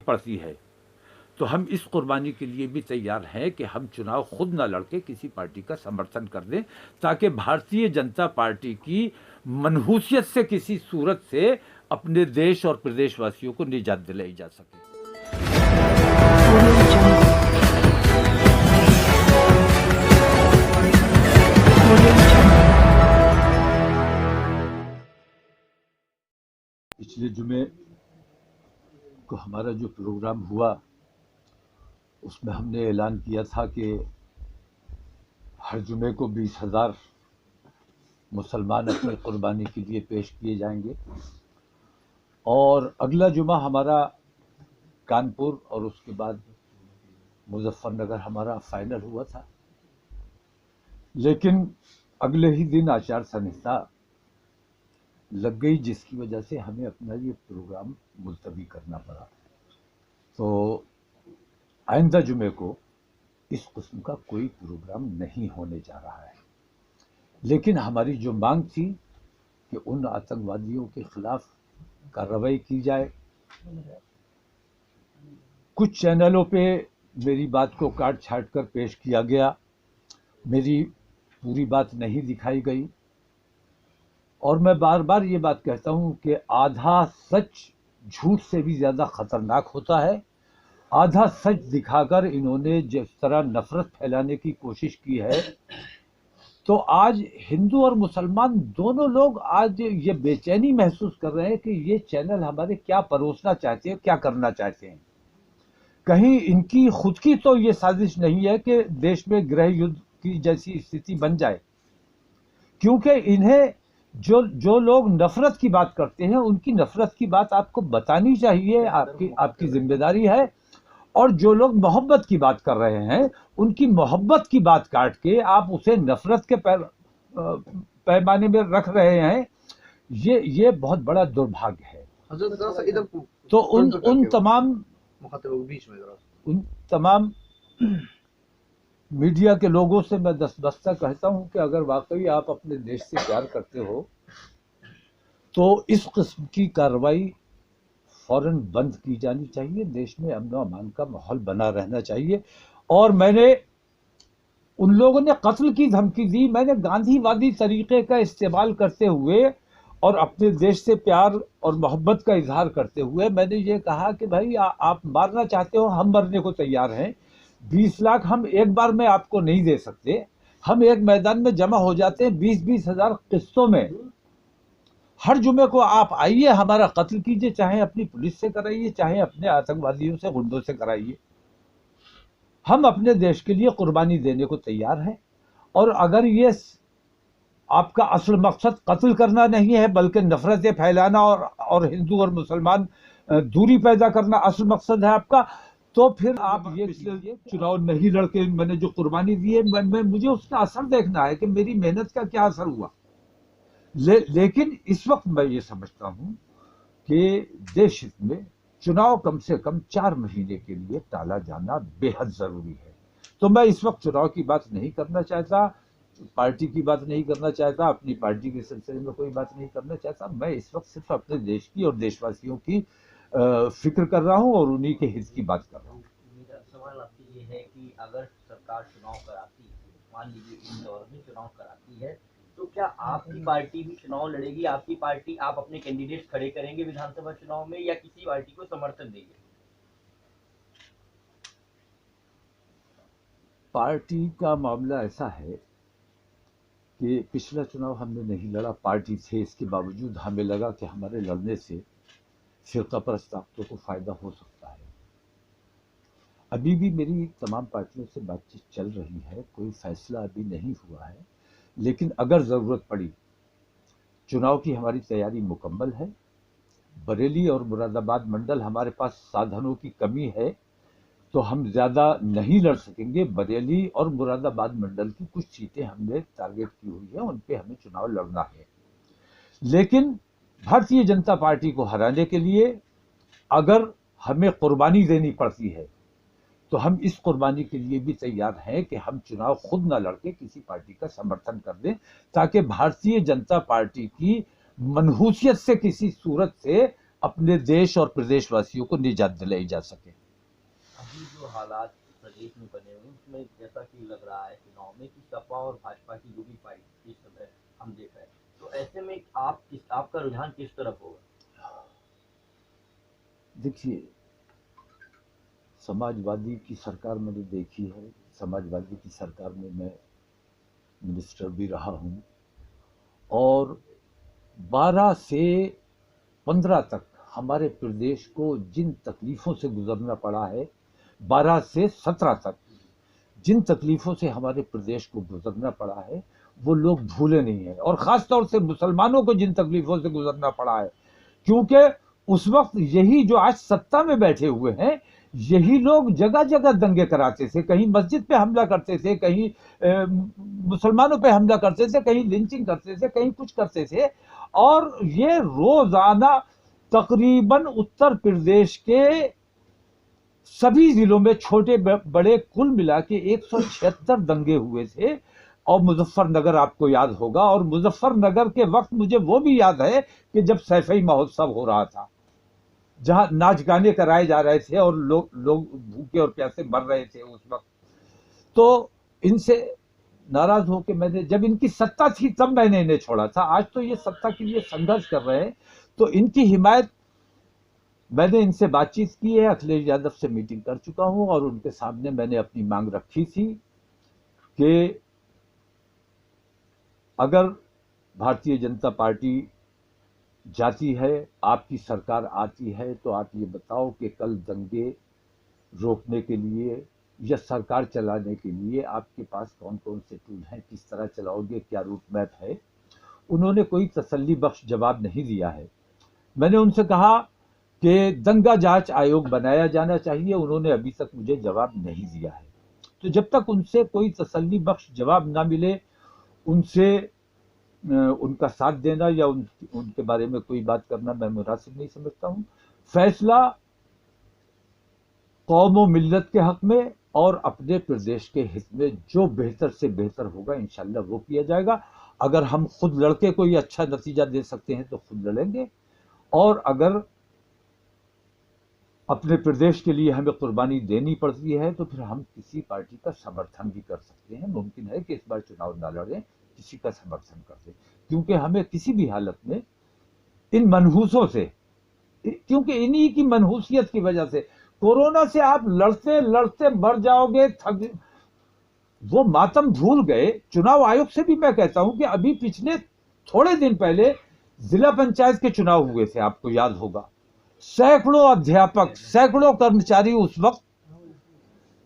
पड़ती है तो हम इस कुर्बानी के लिए भी तैयार हैं कि हम चुनाव खुद ना लड़के किसी पार्टी का समर्थन कर दें, ताकि भारतीय जनता पार्टी की मनहूसियत से किसी सूरत से अपने देश और प्रदेशवासियों को निजात दिलाई जा सके। पिछले जुमे को हमारा जो प्रोग्राम हुआ उसमें हमने ऐलान किया था कि हर जुमे को 20,000 मुसलमान अपनी कुर्बानी के लिए पेश किए जाएंगे और अगला जुमा हमारा कानपुर और उसके बाद मुजफ्फरनगर हमारा फाइनल हुआ था, लेकिन अगले ही दिन आचार संहिता लग गई जिसकी वजह से हमें अपना ये प्रोग्राम मुलतवी करना पड़ा। तो आइंदा जुमे को इस किस्म का कोई प्रोग्राम नहीं होने जा रहा है, लेकिन हमारी जो मांग थी कि उन आतंकवादियों के खिलाफ कार्रवाई की जाए। कुछ चैनलों पे मेरी बात को काट छाट कर पेश किया गया, मेरी पूरी बात नहीं दिखाई गई और मैं बार बार ये बात कहता हूँ कि आधा सच झूठ से भी ज़्यादा खतरनाक होता है। आधा सच दिखाकर इन्होंने जिस तरह नफरत फैलाने की कोशिश की है, तो आज हिंदू और मुसलमान दोनों लोग आज ये बेचैनी महसूस कर रहे हैं कि ये चैनल हमारे क्या परोसना चाहते हैं, क्या करना चाहते हैं। कहीं इनकी खुद की तो ये साजिश नहीं है कि देश में गृह युद्ध की जैसी स्थिति बन जाए, क्योंकि इन्हें जो लोग नफरत की बात करते हैं उनकी नफरत की बात आपको बतानी चाहिए, आपकी जिम्मेदारी है। और जो लोग मोहब्बत की बात कर रहे हैं उनकी मोहब्बत की बात काट के आप उसे नफरत के पैमाने में रख रहे हैं, ये बहुत बड़ा दुर्भाग्य है। तो उन तमाम मीडिया के लोगों से मैं दस्तक कहता हूं कि अगर वाकई आप अपने देश से प्यार करते हो तो इस किस्म की कार्रवाई फौरन बंद की जानी चाहिए। देश में अमन और अमान का माहौल बना रहना चाहिए। और मैंने उन लोगों ने कत्ल की धमकी दी, मैंने गांधीवादी तरीके का इस्तेमाल करते हुए और अपने देश से प्यार और मोहब्बत का इजहार करते हुए मैंने ये कहा कि भाई आप मारना चाहते हो, हम मरने को तैयार हैं। 20 लाख हम एक बार में आपको नहीं दे सकते, हम एक मैदान में जमा हो जाते हैं 20-20 हजार किस्तों में। हर जुमे को आप आइए, हमारा कत्ल कीजिए, चाहे अपनी पुलिस से कराइए, चाहे अपने आतंकवादियों से, गुंडों से कराइए। हम अपने देश के लिए कुर्बानी देने को तैयार हैं। और अगर ये आपका असल मकसद कत्ल करना नहीं है बल्कि नफरतें फैलाना और हिंदू और मुसलमान दूरी पैदा करना असल मकसद है आपका, तो फिर आप ये चुनाव नहीं लड़के मैंने जो कुर्बानी दी है मुझे उसका असर देखना है कि मेरी मेहनत का क्या असर हुआ। लेकिन इस वक्त मैं ये समझता हूं कि देश हित में चुनाव कम से कम 4 महीने के लिए टाला जाना बेहद जरूरी है। तो मैं इस वक्त चुनाव की बात नहीं करना चाहता, पार्टी की बात नहीं करना चाहता, अपनी पार्टी के सिलसिले में कोई बात नहीं करना चाहता। मैं इस वक्त सिर्फ अपने देश की और देशवासियों की फिक्र कर रहा हूं और उन्हीं के हित की बात कर रहा हूं। मेरा सवाल आपसे ये है कि अगर सरकार चुनाव कराती है, मान लीजिए इंदौर में चुनाव कराती है, तो क्या आपकी पार्टी भी चुनाव लड़ेगी? आपकी पार्टी, आप अपने कैंडिडेट खड़े करेंगे विधानसभा चुनाव में या किसी पार्टी को समर्थन देंगे? पार्टी का मामला ऐसा है कि पिछला चुनाव हमने नहीं लड़ा, पार्टी थे, इसके बावजूद हमें लगा कि हमारे लड़ने से फिरका परस्त ताकतों को फायदा हो सकता है। अभी भी मेरी तमाम पार्टियों से बातचीत चल रही है, कोई फैसला अभी नहीं हुआ है, लेकिन अगर जरूरत पड़ी, चुनाव की हमारी तैयारी मुकम्मल है। बरेली और मुरादाबाद मंडल हमारे पास साधनों की कमी है तो हम ज्यादा नहीं लड़ सकेंगे। बरेली और मुरादाबाद मंडल की कुछ सीटें हमने टारगेट की हुई है, उन पे हमें चुनाव लड़ना है। लेकिन भारतीय जनता पार्टी को हराने के लिए अगर हमें कुर्बानी देनी पड़ती है तो हम इस कुर्बानी के लिए भी तैयार हैं कि हम चुनाव खुद ना लड़के किसी पार्टी का समर्थन कर दें, ताकि भारतीय जनता पार्टी की मनहूसियत से किसी सूरत से अपने देश और प्रदेशवासियों को निजात दिलाई जा सके। अभी जो हालात प्रदेश में बने हुए हैं उसमें जैसा कि लग रहा है चुनाव में कि सपा और भाजपा की जो भी फाइट इस समय हम देख रहे हैं, तो ऐसे में आपका रुझान किस तरफ होगा? देखिए, समाजवादी की सरकार मैंने देखी है, समाजवादी की सरकार में मैं मिनिस्टर भी रहा हूं, और 12 से 15 तक हमारे प्रदेश को जिन तकलीफों से गुजरना पड़ा है, 12 से 17 तक जिन तकलीफों से हमारे प्रदेश को गुजरना पड़ा है वो लोग भूले नहीं हैं, और खास तौर से मुसलमानों को जिन तकलीफों से गुजरना पड़ा है, क्योंकि उस वक्त यही जो आज सत्ता में बैठे हुए हैं यही लोग जगह जगह दंगे कराते थे, कहीं मस्जिद पे हमला करते थे, कहीं मुसलमानों पे हमला करते थे, कहीं लिंचिंग करते थे, कहीं कुछ करते थे, और ये रोजाना तकरीबन उत्तर प्रदेश के सभी जिलों में छोटे बड़े कुल मिला के 176 दंगे हुए थे। और मुजफ्फरनगर आपको याद होगा, और मुजफ्फरनगर के वक्त मुझे वो भी याद है कि जब सैफई महोत्सव हो रहा था, जहां नाच गाने कराए जा रहे थे और लोग भूखे और प्यासे मर रहे थे उस वक्त। तो इनसे नाराज होकर मैंने, जब इनकी सत्ता थी तब मैंने इन्हें छोड़ा था, आज तो ये सत्ता के लिए संघर्ष कर रहे हैं, तो इनकी हिमायत, मैंने इनसे बातचीत की है, अखिलेश यादव से मीटिंग कर चुका हूं, और उनके सामने मैंने अपनी मांग रखी थी कि अगर भारतीय जनता पार्टी जाती है, आपकी सरकार आती है, तो आप ये बताओ कि कल दंगे रोकने के लिए या सरकार चलाने के लिए आपके पास कौन कौन से टूल हैं, किस तरह चलाओगे, क्या रूट मैप है। उन्होंने कोई तसल्ली बख्श जवाब नहीं दिया है। मैंने उनसे कहा कि दंगा जांच आयोग बनाया जाना चाहिए, उन्होंने अभी तक मुझे जवाब नहीं दिया है। तो जब तक उनसे कोई तसल्ली बख्श जवाब ना मिले, उनसे उनका साथ देना या उनके बारे में कोई बात करना मैं मुनासिब नहीं समझता हूं। फैसला कौम और मिल्लत के हक में और अपने प्रदेश के हित में जो बेहतर से बेहतर होगा इंशाल्लाह वो किया जाएगा। अगर हम खुद लड़के कोई अच्छा नतीजा दे सकते हैं तो खुद लड़ेंगे, और अगर अपने प्रदेश के लिए हमें कुर्बानी देनी पड़ती है तो फिर हम किसी पार्टी का समर्थन भी कर सकते हैं। मुमकिन है कि इस बार चुनाव ना लड़ें, किसी का समर्थन कर दें, क्योंकि हमें किसी भी हालत में इन मनहूसों से, क्योंकि इन्हीं की मनहूसियत की वजह से कोरोना से आप लड़ते लड़ते मर जाओगे, वो मातम भूल गए। चुनाव आयोग से भी मैं कहता हूं कि अभी पिछले थोड़े दिन पहले जिला पंचायत के चुनाव हुए थे, आपको याद होगा, सैकड़ों अध्यापक, सैकड़ों कर्मचारी उस वक्त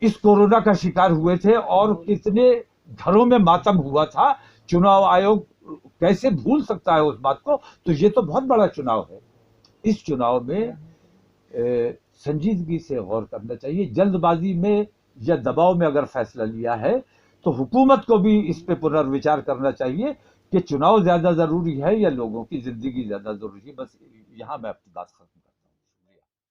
इस कोरोना का शिकार हुए थे, और कितने घरों में मातम हुआ था। चुनाव आयोग कैसे भूल सकता है उस बात को। तो ये तो बहुत बड़ा चुनाव है, इस चुनाव में संजीदगी से गौर करना चाहिए। जल्दबाजी में या दबाव में अगर फैसला लिया है तो हुकूमत को भी इस पे पुनर्विचार करना चाहिए कि चुनाव ज्यादा जरूरी है या लोगों की जिंदगी ज्यादा जरूरी है। बस यहां मैं अपनी बात खत्म